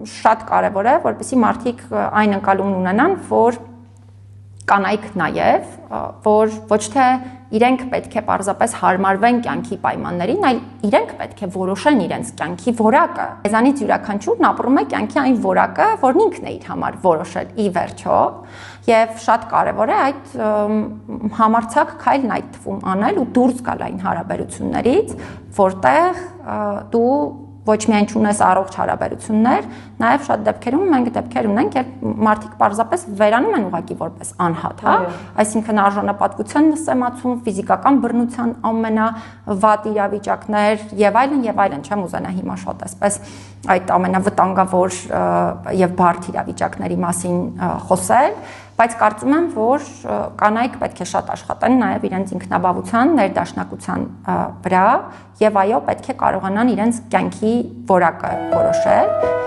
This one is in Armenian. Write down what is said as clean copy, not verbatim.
շատ կարևոր է, որպեսզի մարդիկ այն ընկալումն ունենան, որ կանայք նաև, որ ոչ թե իրենք պետք է պարզապես հարմարվեն կյանքի պայմաններին, այլ իրենք պետք է որոշեն իրենց կյանքի որակը։ Մեզանից յուրաքանչյուրն ապրում է կյանքի այն որակը, որն ինքն է իր համար որոշել ի վերջո, եւ շատ կարեւոր է այդ համարձակ քայլն այդ թվում անել ու դուրս գալ այն հարաբերություններից, որտեղ դու ոչ միայն չունես առողջ հարաբերություններ, նաև շատ դեպքերում մենք դեպքեր ունենք, երբ մարդիկ պարզապես վերանում են ուղղակի որպես անհատ, հա, այսինքն արժանապատվության նսեմացում, ֆիզիկական բռնության ամենավատ իրավիճակներ եւ այլն, չեմ ուզենա հիմա շատ այսպես այդ ամենավտանգավոր եւ բարդ իրավիճակների մասին խոսել, բայց կարծում եմ, որ կանայք պետք է շատ աշխատեն նաև իրենց ինքնաբավության, ներդաշնակության վրա եւ այո, պետք է կարողանան իրենց կյանքի որակը որոշել